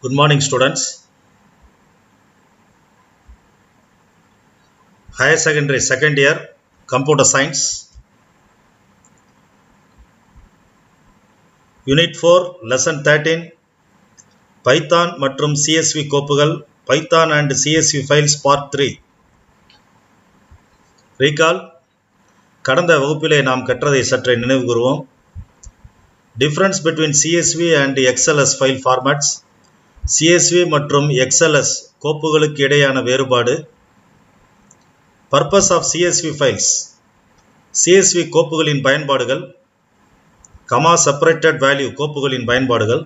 Good morning, students. Higher secondary second year computer science unit 4 lesson 13 python மற்றும் csv கோப்புகள் python and csv files part 3 recall கடந்த வகுப்பிலே நாம் கற்றதை சற்றே நினைவு கூறுவோம். difference between csv and xls file formats, csv மற்றும் xls கோப்புகளுக்கு இடையான வேறுபாடு, purpose of csv files, csv கோப்புகளின் பயன்பாடுகள், comma separated value கோப்புகளின் பயன்பாடுகள்,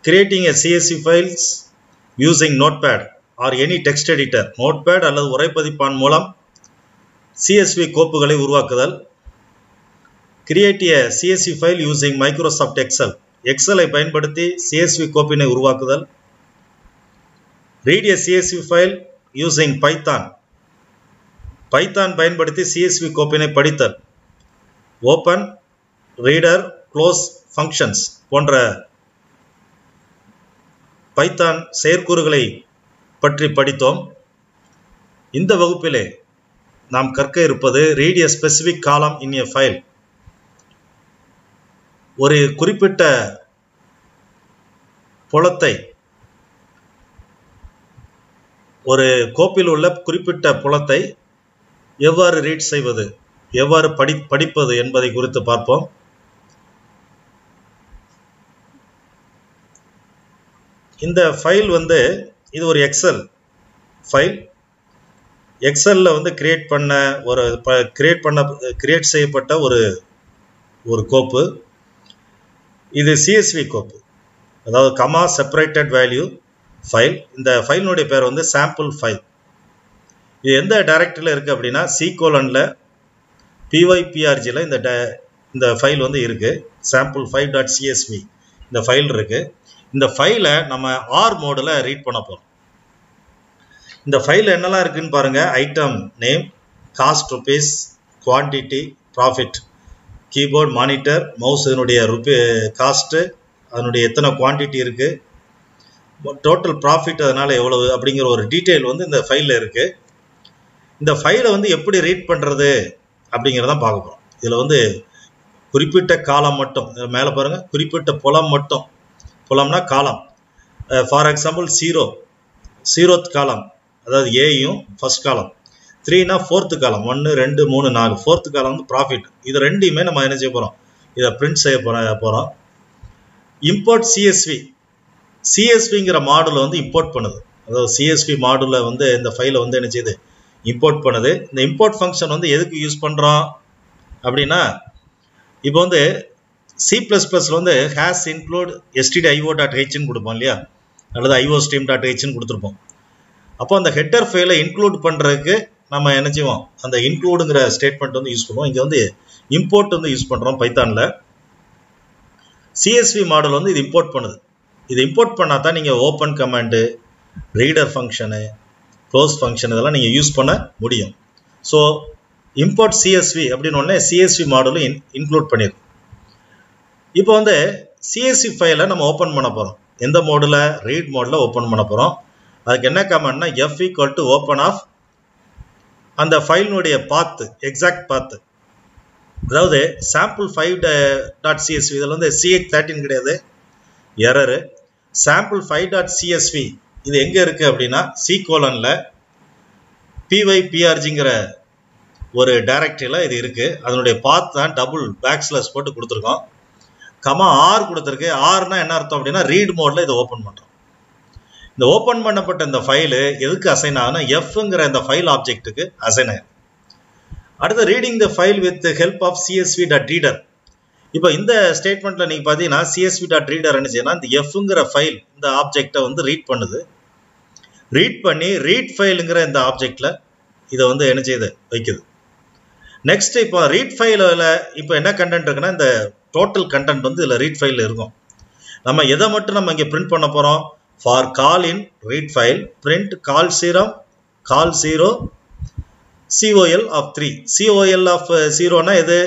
creating a csv files using notepad or any text editor, notepad அல்லது உரைப்பதிப்பான் மூலம் csv கோப்புகளை உருவாக்குதல், create a csv file using Microsoft Excel, Excel ஐ பயன்படுத்தி csv கோப்பினை உருவாக்குதல், read a csv file using Python, Python பயன்படுத்தி csv கோப்பினை படித்தல், open, reader, close functions போன்ற Python செயற்கூறுகளை பற்றி படித்தோம். இந்த வகுப்பிலே நாம் கற்க இருப்பது read a specific column in a file. ஒரு குறிப்பிட்ட புலத்தை, ஒரு கோப்பில் உள்ள குறிப்பிட்ட புலத்தை எவ்வாறு ரீட் செய்வது, எவ்வாறு படிப்பது என்பதை குறித்து பார்ப்போம். இந்த ஃபைல் இது ஒரு எக்ஸல் ஃபைல். எக்ஸல்ல கிரியேட் செய்யப்பட்ட ஒரு கோப்பு. இது CSV கோப்பு, அதாவது கமா செப்பரேட்டட் வேல்யூ ஃபைல். இந்த ஃபைலினுடைய பேர் சாம்பிள் ஃபைல். இது எந்த டைரக்டரியில் இருக்குது அப்படின்னா C:/ல pyprgல இந்த ஃபைல் இருக்கு. sample5.csv இந்த ஃபைல் இருக்கு. இந்த ஃபைலை நம்ம R மோடில் ரீட் பண்ண போகிறோம். இந்த ஃபைலில் என்னெல்லாம் இருக்குன்னு பாருங்க. Item name, cost rupees, quantity, profit, keyboard, monitor, mouse, இதனுடைய காஸ்ட்டு, அதனுடைய எத்தனை குவான்டிட்டி இருக்குது, டோட்டல் ப்ராஃபிட் அதனால் எவ்வளவு அப்படிங்கிற ஒரு டீட்டெயில் இந்த ஃபைலில் இருக்குது. இந்த ஃபைலை எப்படி ரீட் பண்ணுறது அப்படிங்கிறதான் பார்க்க போகிறோம். இதில் குறிப்பிட்ட காலம் மட்டும், மேலே பாருங்கள், குறிப்பிட்ட புலம் மட்டும். புலம்னா காலம். ஃபார் எக்ஸாம்பிள் 0th காலம், அதாவது ஏயும் ஃபர்ஸ்ட் காலம். 3னா 4th காலம், 1 2 3 4. 4th காலம் ப்ராஃபிட். இது ரெண்டையுமே நம்ம என்ன செய்ய போகிறோம், இதை பிரிண்ட் செய்ய போகிறோம். இம்போர்ட் சிஎஸ்விங்கிற மாடலை இம்போர்ட் பண்ணுது. அதாவது சிஎஸ்வி மாடலில் இந்த ஃபைலை என்ன செய்யுது, இம்போர்ட் பண்ணுது. இந்த இம்போர்ட் ஃபங்க்ஷன் எதுக்கு யூஸ் பண்ணுறோம் அப்படின்னா, இப்போ C++ல ஹேஸ் இன்க்ளூட் stdio.hன்னு கொடுப்போம் இல்லையா, அல்லது iostream.hன்னு கொடுத்துருப்போம். அப்போ அந்த ஹெட்டர் ஃபைலை இன்க்ளூட் பண்ணுறதுக்கு நம்ம என்ன செய்வோம், அந்த இன்க்ளூடுங்கிற ஸ்டேட்மெண்ட் யூஸ் பண்ணுவோம். இங்கே இம்போர்ட் யூஸ் பண்ணுறோம் பைத்தானில். CSV மாடல் இது இம்போர்ட் பண்ணுது. இது இம்போர்ட் பண்ணால் தான் நீங்கள் open command, reader function, close function இதெல்லாம் நீங்கள் யூஸ் பண்ண முடியும். ஸோ இம்போர்ட் CSV அப்படின்னு ஒன்று CSV மாடலும் இன்க்ளூட் பண்ணியிருக்கு. இப்போ CSV ஃபைலை நம்ம ஓப்பன் பண்ண போகிறோம். எந்த மோடில், ரீட் மோடில் ஓப்பன் பண்ண போகிறோம். அதுக்கு என்ன கமாண்ட்னா F = open of அந்த ஃபைலினுடைய பாத்து, எக்ஸாக்ட் பாத்து. அதாவது sample5.csv இதில் CH13 கிடையாது, எரரு. sample5.csv இது எங்கே இருக்குது அப்படின்னா C:/ல pyprgங்கிற ஒரு டைரக்டரியில் இது இருக்குது. அதனுடைய பாத் தான் // போட்டு கொடுத்துருக்கோம். கமா R கொடுத்துருக்கு. Rனா என்ன அர்த்தம் அப்படின்னா ரீட் மோடில் இதை ஓப்பன் பண்ணுறோம். இந்த ஓப்பன் பண்ணப்பட்ட இந்த ஃபைலு எதுக்கு அசைன் ஆகுனா Fங்கிற இந்த ஃபைல் ஆப்ஜெக்ட்டுக்கு அசைன் ஆகும். அடுத்து reading the file with help of csv.reader. இப்போ இந்த ஸ்டேட்மெண்ட்டில் நீங்கள் பார்த்தீங்கன்னா csv.reader என்ன செய்யணும், இந்த Fங்கிற ஃபைல் இந்த ஆப்ஜெக்டை ரீட் பண்ணுது. ரீட் பண்ணி ரீட் ஃபைலுங்கிற இந்த ஆப்ஜெக்டில் இதை என்ன செய்யுது, வைக்குது. நெக்ஸ்ட் இப்போ ரீட் ஃபைலில் இப்போ என்ன கண்டென்ட் இருக்குன்னா, இந்த டோட்டல் கண்டென்ட் இதில் ரீட் ஃபைலில் இருக்கும். நம்ம எதை மட்டும் நம்ம இங்கே பிரிண்ட் பண்ண போகிறோம், for call in read file print call 0 COL of 3. COL of 0னா எது,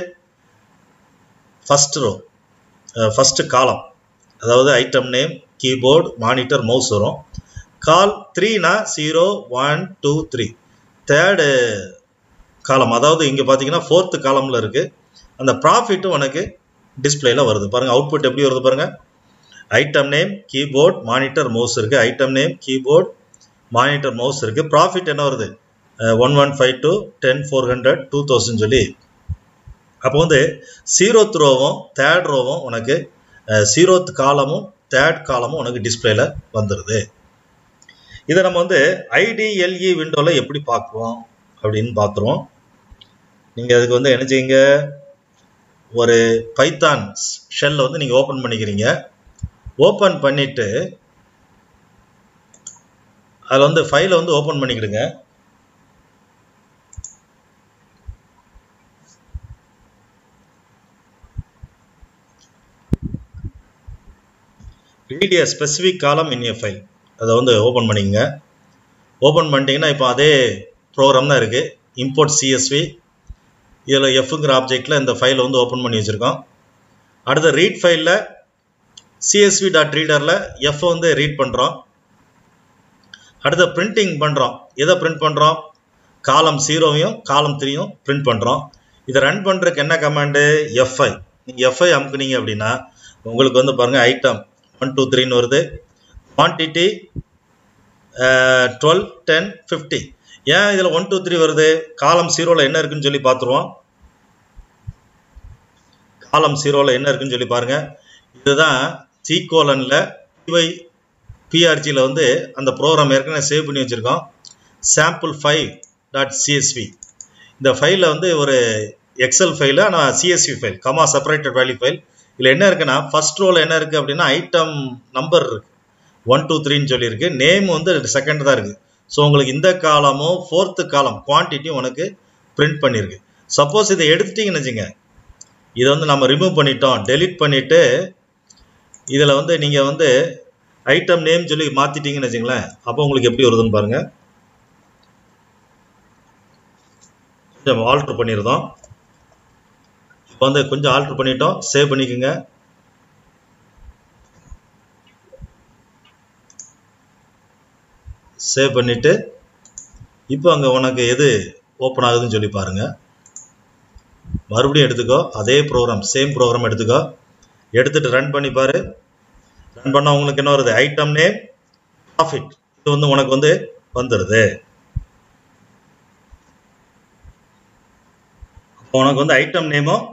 ஃபர்ஸ்ட் ரோ, ஃபர்ஸ்ட் காலம். அதாவது item name, keyboard monitor mouse வரும். கால் 3னா 0 1 2 3 தேர்டு காலம், அதாவது இங்கே பார்த்தீங்கன்னா 4th காலமில் இருக்குது. அந்த ப்ராஃபிட்டும் உனக்கு டிஸ்பிளேல வருது பாருங்கள். அவுட்புட் எப்படி வருது பாருங்கள். Item name keyboard monitor mouse இருக்குது. Item name keyboard monitor mouse இருக்குது. ப்ராஃபிட் என்ன வருது 1152 10400 2000 சொல்லி. அப்போ வந்து 0th ரோவும் தேர்ட் ரோவும் உனக்கு 0th காலமும் தேர்ட் காலமும் உனக்கு டிஸ்பிளேல வந்துடுது. இதை நம்ம வந்து IDLE விண்டோவில் எப்படி பார்க்குவோம் அப்படின்னு பார்த்துருவோம். நீங்கள் அதுக்கு வந்து என்ன செய்யுங்க, ஒரு பைத்தான் ஷெல்லை வந்து நீங்கள் ஓப்பன் பண்ணிக்கிறீங்க. ஓப்பன் பண்ணிவிட்டு அதில் வந்து ஃபைலை வந்து open பண்ணிக்கிடுங்க. read a specific column in a file. அதை வந்து ஓப்பன் பண்ணிங்க. ஓப்பன் பண்ணிட்டீங்கன்னா இப்போ அதே ப்ரோக்ராம் தான் இருக்குது. Import CSV. இதில் எஃப்ங்கிற ஆப்ஜெக்டில் இந்த ஃபைலை வந்து ஓப்பன் பண்ணி வச்சுருக்கோம். அடுத்த ரீட் ஃபைலில் csv.readerல எஃப் வந்து ரீட் பண்ணுறோம். அடுத்த பிரிண்டிங் பண்ணுறோம். எதை பிரிண்ட் பண்ணுறோம், காலம் 0வையும் காலம் 3யும் பிரிண்ட் பண்ணுறோம். இதை ரன் பண்ணுறதுக்கு என்ன கமாண்டு, F5. நீங்கள் F5 அமுக்குனீங்க அப்படின்னா உங்களுக்கு வந்து பாருங்கள் ஐட்டம் 1 2 3ன்னு வருது. குவான்டிட்டி 12 10 50. ஏன் இதில் 1 2 3 வருது, காலம் 0ல் என்ன இருக்குன்னு சொல்லி பார்த்துருவோம். காலம் 0ல் என்ன இருக்குன்னு சொல்லி பாருங்கள். இதுதான் C:'ல PyPRGயில் வந்து அந்த ப்ரோக்ராம் ஏற்கனவே சேவ் பண்ணி வச்சுருக்கோம். sample5.csv. இந்த ஃபைலில் வந்து ஒரு எக்ஸல் ஃபைலு, ஆனால் CSV file, comma separated value file. இதில் என்ன இருக்குன்னா ஃபர்ஸ்ட் ரோவில் என்ன இருக்குது அப்படின்னா ஐட்டம் நம்பர் இருக்குது 1 2 3ன்னு சொல்லியிருக்கு. நேம் வந்து செகண்ட் தான் இருக்குது. ஸோ உங்களுக்கு இந்த காலமும் 4th காலம் குவான்டிட்டியும் உனக்கு பிரிண்ட் பண்ணியிருக்கு. சப்போஸ் இதை எடுத்துட்டிங்கன்னு வச்சுங்க, இதை வந்து நம்ம ரிமூவ் பண்ணிட்டோம், டெலிட் பண்ணிவிட்டு இதில் வந்து நீங்கள் வந்து ஐட்டம் நேம் சொல்லி மாற்றிட்டீங்கன்னு வச்சுங்களேன், அப்போ உங்களுக்கு எப்படி வருதுன்னு பாருங்கள். கொஞ்சம் ஆல்ட்ரு பண்ணியிருந்தோம். இப்போ வந்து கொஞ்சம் ஆல்ட்ரு பண்ணிட்டோம். சேவ் பண்ணிக்கோங்க. சேவ் பண்ணிவிட்டு இப்போ அங்கே உனக்கு எது ஓப்பன் ஆகுதுன்னு சொல்லி பாருங்கள். மறுபடியும் எடுத்துக்கோ, அதே ப்ரோக்ராம், சேம் ப்ரோக்ராம் எடுத்துக்கோ. எடுத்துகிட்டு ரன் பண்ணி பாரு. ரன் பண்ணால் உங்களுக்கு என்ன வருது, ஐட்டம் நேம் ப்ராஃபிட். இது வந்து உனக்கு வந்து வந்துடுது. உனக்கு வந்து ஐட்டம் நேமும்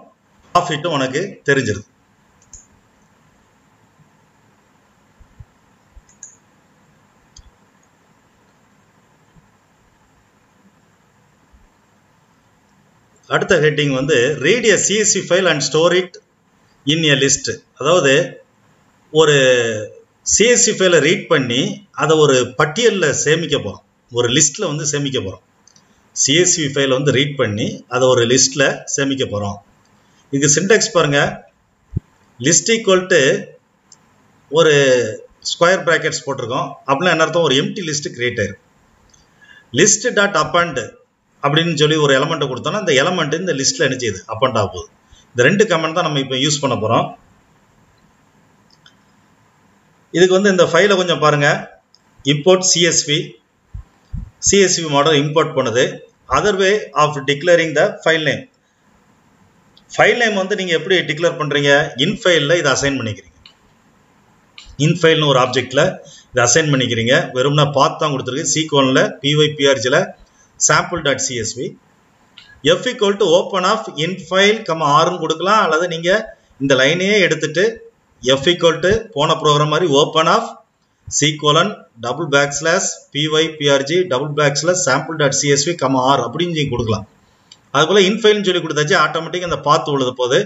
ப்ராஃபிட்டும் உனக்கு தெரிஞ்சிருது. அடுத்த ஹெட்டிங் வந்து read a CSV file and store it in a list. அதாவது ஒரு CSV ஃபைலை ரீட் பண்ணி அதை ஒரு பட்டியலில் சேமிக்க போகிறோம், ஒரு லிஸ்ட்டில் வந்து சேமிக்க போகிறோம். CSV ஃபைலை வந்து ரீட் பண்ணி அதை ஒரு லிஸ்ட்டில் சேமிக்க போகிறோம். இதுக்கு சின்டெக்ஸ் பாருங்கள். லிஸ்ட் ஈக்குவல் டு ஒரு ஸ்கொயர் ப்ராக்கெட்ஸ் போட்டிருக்கோம். அப்படின்னா என்ன அர்த்தம், ஒரு எம்டி லிஸ்ட்டு கிரியேட் ஆயிருக்கு. லிஸ்ட் டாட் அப்பண்ட் அப்படின்னு சொல்லி ஒரு எலமெண்ட்டை கொடுத்தோன்னா அந்த எலமெண்ட் இந்த லிஸ்ட்டில் என்ன செய்யுது, அப்பண்ட் ஆகுது. இந்த ரெண்டு கமெண்ட் தான் நம்ம இப்போ யூஸ் பண்ண போகிறோம். இதுக்கு வந்து இந்த ஃபைலை கொஞ்சம் பாருங்கள். இம்போர்ட் CSV மாடல் இம்போர்ட் பண்ணுது. Other way of declaring the file name. File name வந்து நீங்கள் எப்படி டிக்ளேர் பண்ணுறீங்க, இன்ஃபைலில் இதை அசைன் பண்ணிக்கிறீங்க. இன்ஃபைல்னு ஒரு ஆப்ஜெக்டில் இதை அசைன் பண்ணிக்கிறீங்க. வெறும்னா பாத் தான் கொடுத்துருக்கு. C:'ல PyPRGயில் sample.csv. F = open of infile, R கொடுக்கலாம். அல்லது நீங்கள் இந்த லைனையே எடுத்துட்டு F = போன ப்ரோக்ராம் மாதிரி open of C:\\PyPRG sample.csv, R அப்படின்னு நீங்கள் கொடுக்கலாம். அதுபோல் இன்ஃபைல்னு சொல்லி கொடுத்தாச்சு, ஆட்டோமேட்டிக் அந்த பாத் உள்ளது போது.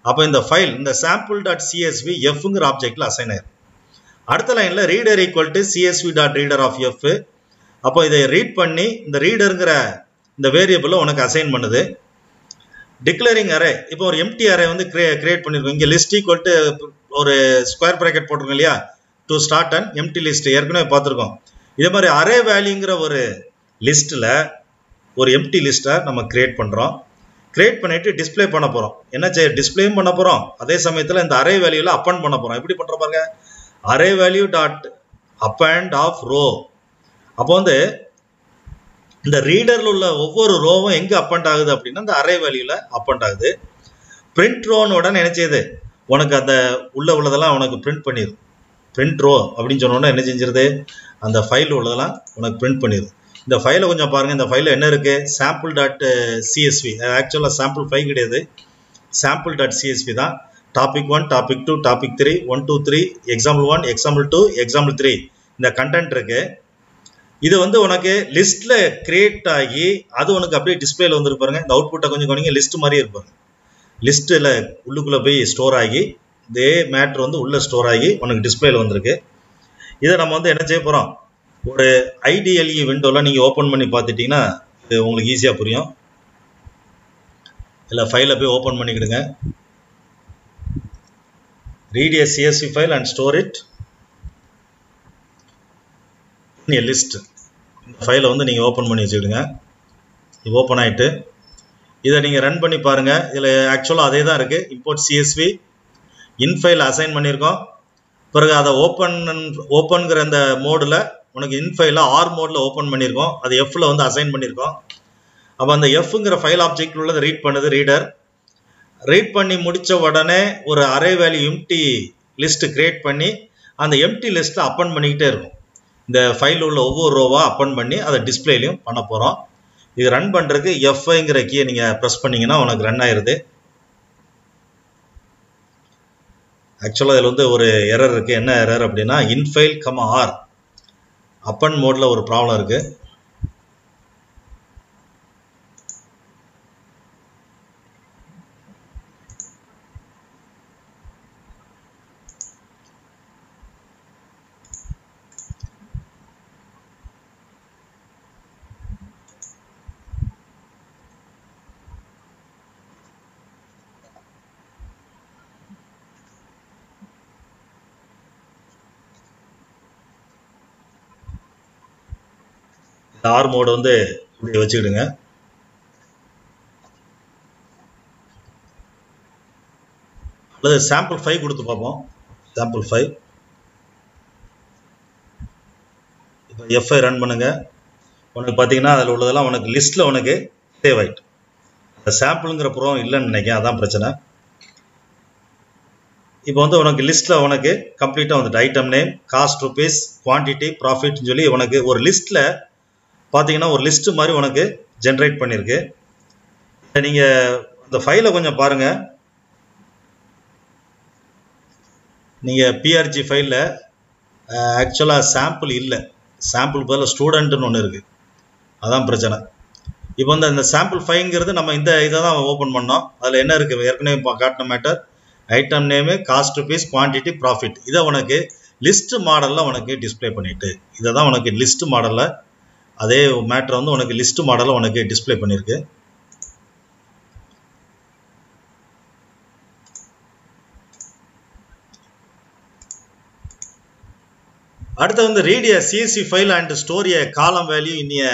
அப்போ இந்த ஃபைல் இந்த sample.csv Fங்கிற ஆப்ஜெக்டில் அசைன் ஆயிரும். அடுத்த லைனில் ரீடர் = csv.reader of F. அப்போ இதை ரீட் பண்ணி இந்த ரீடருங்கிற இந்த வேரியபிளை உனக்கு அசைன் பண்ணுது. டிக்ளேரிங் அரே, இப்போ ஒரு எம்டி அரே வந்து கிரியேட் பண்ணியிருக்கோம். இங்கே லிஸ்ட் ஈக்குவல் டு ஒரு ஸ்கொயர் ப்ராக்கெட் போட்டிருக்கோம் இல்லையா, to start and empty list ஏற்கனவே பார்த்துருக்கோம். இதே மாதிரி அரே வேல்யூங்கிற ஒரு லிஸ்ட்டில் ஒரு எம்டி லிஸ்ட்டை நம்ம கிரியேட் பண்ணுறோம். கிரியேட் பண்ணிவிட்டு டிஸ்பிளே பண்ண போகிறோம். என்ன டிஸ்பிளேயும் பண்ண போகிறோம், அதே சமயத்தில் இந்த அரே வேல்யூவில் அப்பன் பண்ண போகிறோம். எப்படி பண்ணுற பாருங்க, array value dot append of row. அப்போ வந்து இந்த ரீடர்ல உள்ள ஒவ்வொரு ரோவும் எங்க அப்பண்ட் ஆகுது அப்படின்னா அந்த அரே வேல்யூல அப்பண்ட் ஆகுது. பிரிண்ட் ரோன்னு உடனே நினைச்சது உனக்கு அந்த உள்ளதெல்லாம் உனக்கு பிரிண்ட் பண்ணிடும். பிரிண்ட் ரோ அப்படின்னு சொன்னோன்னா என்ன செஞ்சிருது, அந்த ஃபைல் உள்ளதெல்லாம் உனக்கு பிரிண்ட் பண்ணிடுது. இந்த ஃபைலை கொஞ்சம் பாருங்க. இந்த ஃபைலில் என்ன இருக்கு, சாம்பிள் டாட் சிஎஸ்வி. ஆக்சுவலாக சாம்பிள் 5 கிடையாது, சாம்பிள் டாட் சிஎஸ்வி தான். Topic 1, topic 2, topic 3, 1, 2, 3, example 1, example 2, example 3 இந்த கண்டென்ட் இருக்கு. இது வந்து உனக்கு லிஸ்ட்ல கிரியேட் ஆகி அது உனக்கு அப்படியே டிஸ்பிளேல வந்துருக்கு பாருங்க. இந்த அவுட்புட்டை கொஞ்சம் கொஞ்சம் லிஸ்ட் மாதிரியே இருப்பாங்க. லிஸ்ட்டில் உள்ளுக்குள்ளே போய் ஸ்டோர் ஆகி இதே மேட்ரு வந்து உள்ளே ஸ்டோர் ஆகி உனக்கு டிஸ்பிளேல வந்திருக்கு. இதை நம்ம வந்து என்ன செய்ய போகிறோம், ஒரு ஐடிஎல்இ விண்டோவில் நீங்கள் ஓப்பன் பண்ணி பார்த்துட்டிங்கன்னா இது உங்களுக்கு ஈஸியாக புரியும். இல்லை ஃபைலை போய் ஓப்பன் பண்ணிக்கிடுங்க. Read a CSV file and store it in a list. இந்த ஃபைலை வந்து நீங்கள் ஓப்பன் பண்ணி வச்சுக்கிடுங்க. இது ஓப்பன் ஆகிட்டு இதை நீங்கள் ரன் பண்ணி பாருங்கள். இதில் ஆக்சுவலாக அதே தான் இருக்குது. இம்போர்ட் சிஎஸ்வி இன்ஃபைல் அசைன் பண்ணியிருக்கோம். பிறகு அதை ஓப்பன்கிற அந்த மோடில் உனக்கு இன்ஃபைல ஆர் மோடில் ஓப்பன் பண்ணியிருக்கோம். அது எஃப்ல வந்து அசைன் பண்ணியிருக்கோம். அப்போ அந்த எஃப்ங்கிற ஃபைல் ஆப்ஜெக்ட் உள்ளதை ரீட் பண்ணுது ரீடர். ரீட் பண்ணி முடித்த உடனே ஒரு array value empty list create பண்ணி அந்த எம்டி லிஸ்ட்டை அப்பன் பண்ணிக்கிட்டே இருக்கும். இந்த ஃபைல் உள்ள ஒவ்வொரு ரோவா அப்பன் பண்ணி அதை டிஸ்பிளேலையும் பண்ண போகிறோம். இது ரன் பண்ணுறதுக்கு எஃப்ஐங்கிற கீயை நீங்கள் ப்ரெஸ் பண்ணிங்கன்னா உனக்கு ரன் ஆயிடுது. ஆக்சுவலாக இதில் வந்து ஒரு எரர் இருக்குது. என்ன எரர் அப்படின்னா இன்ஃபைல் ஆர் அப்பன் மோடில் ஒரு ப்ராப்ளம் இருக்குது. ஆர் மோடு வந்து இப்படி வச்சுக்கிடுங்க. அல்லது சாம்பிள் 5 கொடுத்து பார்ப்போம். சாம்பிள் 5 இப்போ எஃப்ஐ ரன் பண்ணுங்க. உனக்கு பார்த்தீங்கன்னா அதில் உள்ளதெல்லாம் உனக்கு லிஸ்ட்டில் உனக்கு சேவ் ஆகிட்டு. அந்த சாம்பிளுங்கிற ப்ரோம் இல்லைன்னு நினைக்கிறேன், அதான் பிரச்சனை. இப்போ வந்து உனக்கு லிஸ்ட்டில் உனக்கு கம்ப்ளீட்டாக வந்துட்டு item name, cost rupees, quantity, ப்ராஃபிட்னு சொல்லி உனக்கு ஒரு லிஸ்ட்டில் பார்த்தீங்கன்னா ஒரு லிஸ்ட் மாதிரி உனக்கு ஜென்ரேட் பண்ணியிருக்கு. நீங்கள் அந்த ஃபைலை கொஞ்சம் பாருங்கள். நீங்கள் பிஆர்ஜி ஃபைலில் ஆக்சுவலாக சாம்பிள் இல்லை, சாம்பிள் பதில் ஸ்டூடெண்ட்டுன்னு ஒன்று இருக்குது, அதான் பிரச்சனை. இப்போ வந்து அந்த சாம்பிள் 5ங்கிறது நம்ம இந்த இதை தான் ஓப்பன் பண்ணோம். அதில் என்ன இருக்குது, ஏற்கனவே காட்டின matter item name, cost rupees, quantity, profit. இதை உனக்கு லிஸ்ட் மாடலில் உனக்கு டிஸ்பிளே பண்ணிட்டு இதை தான் உனக்கு லிஸ்ட் மாடலில் அதே மேட்டர் வந்து உனக்கு லிஸ்ட் மாடலில் உனக்கு டிஸ்பிளே பண்ணியிருக்கு. அடுத்து வந்து read a CSV file and store a column value in a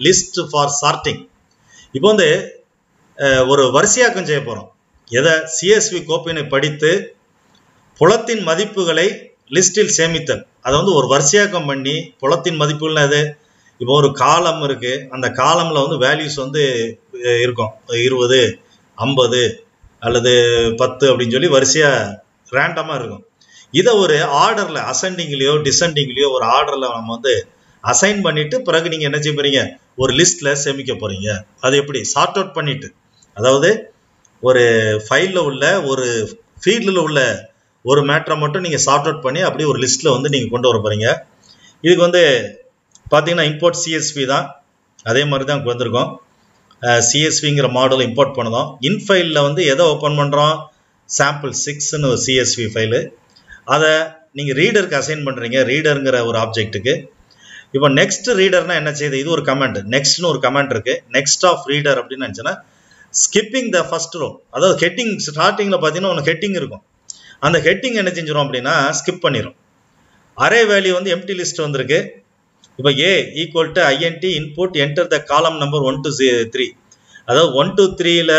list for sorting. இப்போ வந்து ஒரு வரிசையாக்கம் செய்ய போகிறோம். எதை, சிஎஸ்வி கோப்பினை படித்து புலத்தின் மதிப்புகளை லிஸ்டில் சேமித்தல். அதை வந்து ஒரு வரிசையாக்கம் பண்ணி புலத்தின் மதிப்புகள் அது. இப்போ ஒரு காலம் இருக்கு, அந்த காலம்ல வந்து வேல்யூஸ் வந்து இருக்கும் 20, 50 அல்லது 10 அப்படின்னு சொல்லி வரிசையா ரேண்டமா இருக்கும். இதை ஒரு ஆர்டர்ல அசெண்டிங்லயோ டிசெண்டிங்லயோ ஒரு ஆர்டர்ல நம்ம வந்து அசைன் பண்ணிட்டு பிறகு நீங்க என்ன செய்ய போறீங்க, ஒரு லிஸ்ட்ல சேமிக்க போறீங்க. அது எப்படி, சார்ட் அவுட் பண்ணிட்டு, அதாவது ஒரு ஃபைல்ல உள்ள ஒரு ஃபீல்டில் உள்ள ஒரு மேட்டரை மட்டும் நீங்க சார்ட் அவுட் பண்ணி அப்படியே ஒரு லிஸ்ட்ல வந்து நீங்க கொண்டு வர போறீங்க. இதுக்கு வந்து பார்த்தீங்கன்னா இம்போர்ட் சிஎஸ்வி தான், அதே மாதிரி தான் வந்திருக்கோம். சிஎஸ்விங்கிற மாடல் இம்போர்ட் பண்ணதும் இன்ஃபைலில் வந்து எதை ஓப்பன் பண்ணுறோம், சாம்பிள் 6ன்னு ஒரு சிஎஸ்வி ஃபைலு. அதை நீங்கள் ரீடருக்கு அசைன் பண்ணுறீங்க, ரீடருங்கிற ஒரு ஆப்ஜெக்ட்டுக்கு. இப்போ நெக்ஸ்ட் ரீடர்னா என்ன செய்யுது, இது ஒரு கமெண்ட், நெக்ஸ்ட்னு ஒரு கமெண்ட் இருக்கு. நெக்ஸ்ட் ஆஃப் ரீடர் அப்படின்னு நினச்சுன்னா ஸ்கிப்பிங் த ஃபர்ஸ்ட் ரோ, அதாவது ஹெட்டிங் ஸ்டார்டிங்கில் பார்த்தீங்கன்னா ஒன்று ஹெட்டிங் இருக்கும். அந்த ஹெட்டிங் என்ன செஞ்சிடும் அப்படின்னா ஸ்கிப் பண்ணிடும். அரே வேல்யூ வந்து எம்டி லிஸ்ட் வந்திருக்கு. இப்போ a equal to INT input enter the column number 1 to 3, அதாவது 1 to 3ல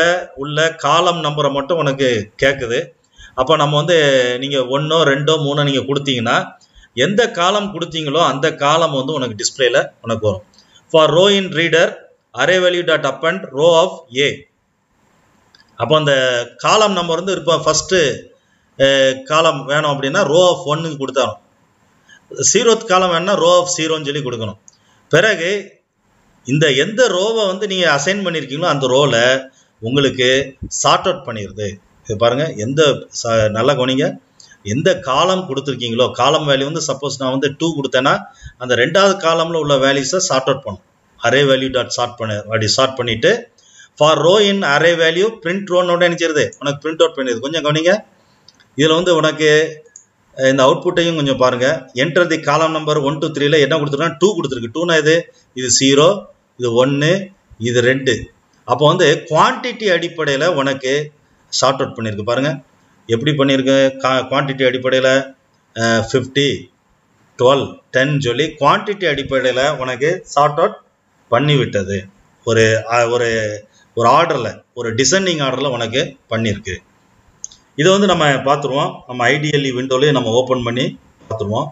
உள்ள காலம் நம்பரை மட்டும் உனக்கு கேட்குது. அப்போ நம்ம வந்து நீங்கள் 1 2 3 நீங்கள் கொடுத்தீங்கன்னா எந்த காலம் கொடுத்தீங்களோ அந்த காலம் வந்து உனக்கு டிஸ்பிளேல உனக்கு வரும். For row in reader array value dot append row of a. அப்போ அந்த காலம் நம்பர் வந்து இப்போ ஃபஸ்ட்டு காலம் வேணும் அப்படின்னா ரோ ஆஃப் 1 கொடுத்தாலும், 0th காலம் வேணும்னா ரோ ஆஃப் 0ன்னு சொல்லி கொடுக்கணும். பிறகு இந்த எந்த ரோவை வந்து நீங்கள் அசைன் பண்ணியிருக்கீங்களோ அந்த ரோவில் உங்களுக்கு சார்ட் அவுட் பண்ணிடுது. இது பாருங்கள், எந்த நல்லா கவனிங்க, எந்த காலம் கொடுத்துருக்கீங்களோ காலம் வேல்யூ வந்து சப்போஸ் நான் வந்து 2 கொடுத்தேன்னா அந்த 2வது காலமில் உள்ள வேல்யூஸை சார்ட் அவுட் பண்ணும். அரே வேல்யூ டாட் சார்ட் பண்ணிவிட்டு for row in array value print ரோன்னோட நினைச்சிருது உனக்கு பிரிண்ட் அவுட் பண்ணிடுது. கொஞ்சம் கவனிங்க, இதில் வந்து உனக்கு இந்த அவுட்புட்டையும் கொஞ்சம் பாருங்கள். என்டர் தி காலம் நம்பர் 1 to 3ல என்ன கொடுத்துருக்கா 2 கொடுத்துருக்கு. 2னா இது 0, இது 1, இது 2. அப்போ வந்து குவான்டிட்டி அடிப்படையில் உனக்கு ஷார்ட் அவுட் பண்ணியிருக்கு. பாருங்கள் எப்படி பண்ணியிருக்கு. குவான்டிட்டி அடிப்படையில் 50, 12, 10 சொல்லி குவான்டிட்டி அடிப்படையில் உனக்கு ஷார்ட் அவுட் பண்ணிவிட்டது. ஒரு ஒரு ஒரு ஆர்டரில், ஒரு டிசெண்டிங் ஆர்டரில் உனக்கு பண்ணியிருக்கு. இதை வந்து நம்ம பார்த்துருவோம். நம்ம ஐடிஎல்இ விண்டோலையும் நம்ம ஓப்பன் பண்ணி பார்த்துருவோம்.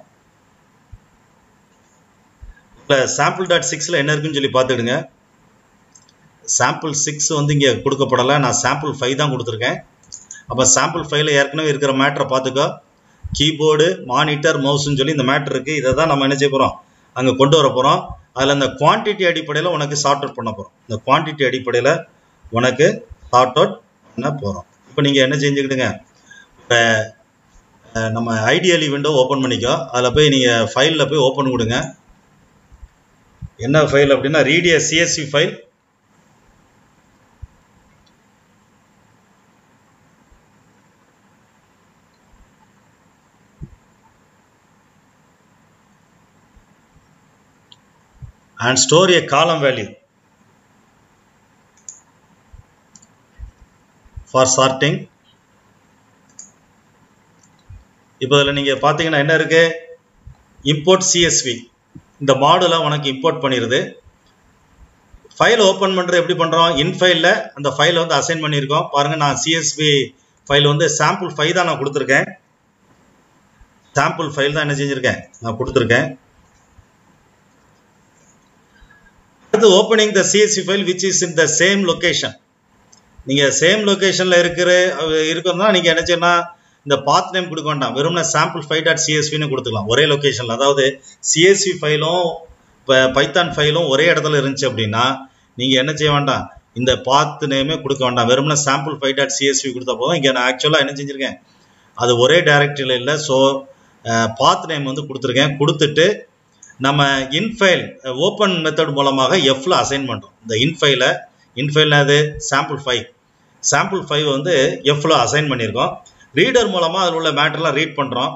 இப்போ சாம்பிள் டாட் 6ல் என்ன இருக்குன்னு சொல்லி பார்த்துடுங்க. சாம்பிள் 6 வந்து இங்கே கொடுக்கப்படலை, நான் சாம்பிள் 5 தான் கொடுத்துருக்கேன். அப்போ சாம்பிள் 5ல் ஏற்கனவே இருக்கிற மேட்டரை பார்த்துக்கோ. கீபோர்டு, மானிட்டர், மவுஸ்ன்னு சொல்லி இந்த மேட்டர் இருக்குது. இதை தான் நம்ம என்ன செய்ய போகிறோம், அங்கே கொண்டு வர போகிறோம். அதில் இந்த குவான்டிட்டி அடிப்படையில் உனக்கு சார்ட் அவுட் பண்ண போகிறோம். இந்த குவான்டிட்டி அடிப்படையில் உனக்கு சார்ட் அவுட் பண்ண போகிறோம். இப்போ நீங்கள் என்ன செஞ்சுக்கிட்டுங்க, இப்போ நம்ம ஐடிஎல்இ விண்டோ ஓப்பன் பண்ணிக்கோ. அதில் போய் நீங்கள் ஃபைலில் போய் ஓப்பன் கொடுங்க. என்ன ஃபைல் அப்படின்னா read A CSV file. and store a column value for sorting. இப்போ இதில் நீங்கள் பார்த்தீங்கன்னா என்ன இருக்கு, இம்போர்ட் சிஎஸ்வி. இந்த மாடலை உனக்கு இம்போர்ட் பண்ணிடுது. ஃபைல் ஓப்பன் பண்ணுறது எப்படி பண்ணுறோம், இன்ஃபைலில் அந்த ஃபைலை வந்து அசைன் பண்ணியிருக்கோம். பாருங்கள், நான் சிஎஸ்வி ஃபைல் வந்து சாம்பிள் 5 தான் நான் கொடுத்துருக்கேன். சாம்பிள் ஃபைல் தான் என்ன செஞ்சுருக்கேன், நான் கொடுத்துருக்கேன். அடுத்து opening the CSV file which is in the same location. நீங்கள் சேம் லொக்கேஷனில் இருக்கிறதுனா நீங்கள் என்ன செய்யணும், இந்த பாத் நேம் கொடுக்க வேண்டாம், வெறும்னா சாம்பிள் 5.csvன்னு கொடுத்துக்கலாம். ஒரே லொக்கேஷனில், அதாவது சிஎஸ்வி ஃபைலும் இப்போ பைத்தான் ஃபைலும் ஒரே இடத்துல இருந்துச்சு அப்படின்னா நீங்கள் என்ன செய்ய வேண்டாம், இந்த பாத் நேமே கொடுக்க வேண்டாம், வெறும்னா சாம்பிள் 5.csv கொடுத்தா போதும். இங்கே நான் ஆக்சுவலாக என்ன செஞ்சுருக்கேன், அது ஒரே டைரக்டரியில் இல்லை, ஸோ பாத் நேம் வந்து கொடுத்துருக்கேன். கொடுத்துட்டு நம்ம இன்ஃபைல் ஓப்பன் மெத்தட் மூலமாக எஃப்ல அசைன் பண்ணுறோம். இந்த இன்ஃபைல் அது சாம்பிள் 5 வந்து எஃப்ல அசைன் பண்ணியிருக்கோம். ரீடர் மூலமாக அதில் உள்ள மேட்டர்லாம் ரீட் பண்ணுறோம்.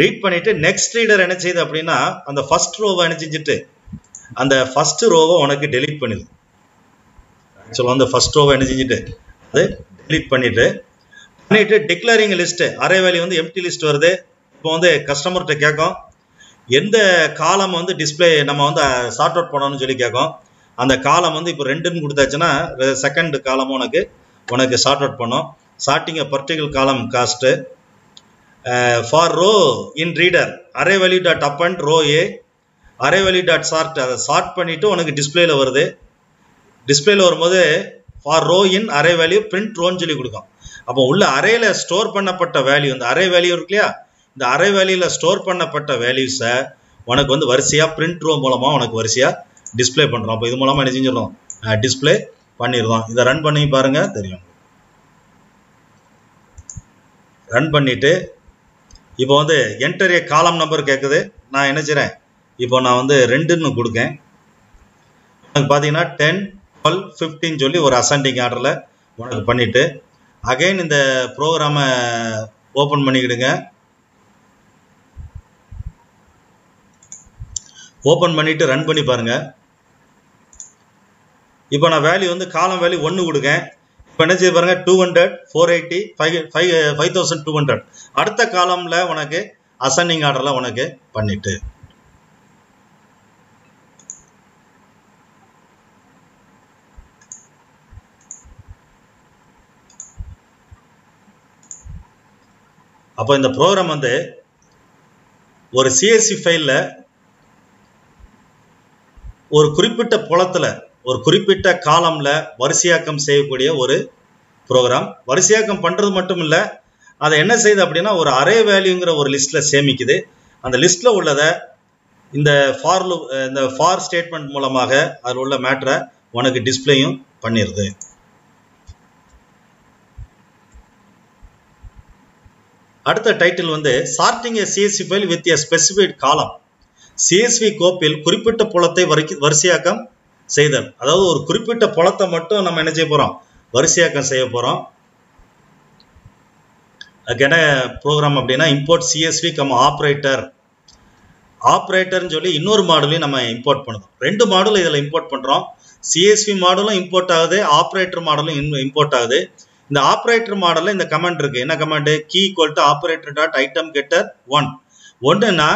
ரீட் பண்ணிவிட்டு நெக்ஸ்ட் ரீடர் என்ன செய்யுது அப்படின்னா அந்த ஃபர்ஸ்ட் ரோவை என்ன செஞ்சுட்டு அந்த ஃபர்ஸ்ட் ரோவை உனக்கு டெலீட் பண்ணிடுது. ஆக்சுவலாக அந்த ஃபர்ஸ்ட் ரோவை என்ன செஞ்சுட்டு அது டெலீட் பண்ணிட்டு டிக்ளேரிங் லிஸ்ட்டு அரே வேல்யூ வந்து எம்டி லிஸ்ட் வருது. இப்போ வந்து கஸ்டமர்கிட்ட கேட்கும் எந்த காலம் வந்து டிஸ்பிளே நம்ம வந்து சார்ட் அவுட் பண்ணணும்னு சொல்லி கேட்கும். அந்த காலம் வந்து இப்போ 2ன்னு கொடுத்தாச்சுன்னா செகண்ட் காலமும் உனக்கு சார்ட் அவுட் பண்ணும். Sorting particular column cost for row in reader array value dot append row a array value dot sort, அதை சார்ட் பண்ணிவிட்டு உனக்கு டிஸ்பிளேல வருது. டிஸ்பிளேல வரும்போது for row in array value print ரோன்னு சொல்லி கொடுக்கும். அப்போ உள்ள அரேல ஸ்டோர் பண்ணப்பட்ட வேல்யூ, இந்த அரே வேல்யூ இருக்கு இல்லையா, இந்த அரே வேல்யூவில் ஸ்டோர் பண்ணப்பட்ட வேல்யூஸை உனக்கு வந்து வரிசையாக பிரிண்ட் ரோ மூலமாக உனக்கு வரிசையாக டிஸ்பிளே பண்ணுறோம். அப்போ இது மூலமாக என்ன செஞ்சிடறோம், டிஸ்பிளே பண்ணிடுறோம். இதை ரன் பண்ணி பாருங்கள், தெரியும். ரன் பண்ணிவிட்டு இப்போ வந்து என்டர் ஏ காலம் நம்பர் கேட்குது. நான் என்ன செய்கிறேன், இப்போ நான் வந்து 2ன்னு கொடுக்கேன். உனக்கு பார்த்தீங்கன்னா 10, 12, 15 சொல்லி ஒரு அசெண்டிங் ஆர்டரில் உனக்கு பண்ணிவிட்டு அகைன் இந்த ப்ரோக்ராமை ஓப்பன் பண்ணிக்கிடுங்க. ஓப்பன் பண்ணிவிட்டு ரன் பண்ணி பாருங்கள். இப்போ நான் வேல்யூ வந்து காலம் வேல்யூ 1 கொடுக்கேன். இப்போ என்ன செய்ய பாருங்கள், 200, 480, 5200. அடுத்த காலமில் உனக்கு அசெண்டிங் ஆர்டரில் உனக்கு பண்ணிட்டு அப்போ இந்த ப்ரோக்ராம் வந்து ஒரு CSV ஃபைலில் ஒரு குறிப்பிட்ட புலத்தில் ஒரு குறிப்பிட்ட காலம்ல வரிசையாக்கம் செய்யக்கூடிய ஒரு ப்ரோக்ராம். வரிசையாக்கம் பண்ணுறது மட்டும் இல்லை, அதை என்ன செய்யுது அப்படின்னா ஒரு அரே வேல்யூங்கிற ஒரு லிஸ்ட்டில் சேமிக்குது. அந்த லிஸ்ட்டில் உள்ளதை இந்த ஃபார் ஸ்டேட்மெண்ட் மூலமாக அதில் உள்ள மேட்டரை உனக்கு டிஸ்பிளேயும் பண்ணிடுது. அடுத்த டைட்டில் வந்து sorting a CSV file with a specified column. CSV கோப்பில் குறிப்பிட்ட புலத்தை வரிசையாக்கம் செய்தல். அதாவது ஒரு குறிப்பிட்ட புலத்தை மட்டும் நம்ம என்ன செய்ய போகிறோம், வரிசையாக்கம் செய்ய போகிறோம். அதுக்கு என்ன ப்ரோக்ராம் அப்படின்னா இம்போர்ட் CSV ஆப்ரேட்டர். ஆப்ரேட்டர்னு சொல்லி இன்னொரு மாடலையும் நம்ம இம்போர்ட் பண்ணுறோம். 2 மாடலும் இதில் இம்போர்ட் பண்ணுறோம். CSV மாடலும் இம்போர்ட் ஆகுது, ஆப்ரேட்டர் மாடலும் இம்போர்ட் ஆகுது. இந்த ஆப்ரேட்டர் மாடலில் இந்த கமெண்ட் இருக்குது. என்ன comment? key equal to operator dot item getter 1. ஒன்றுனா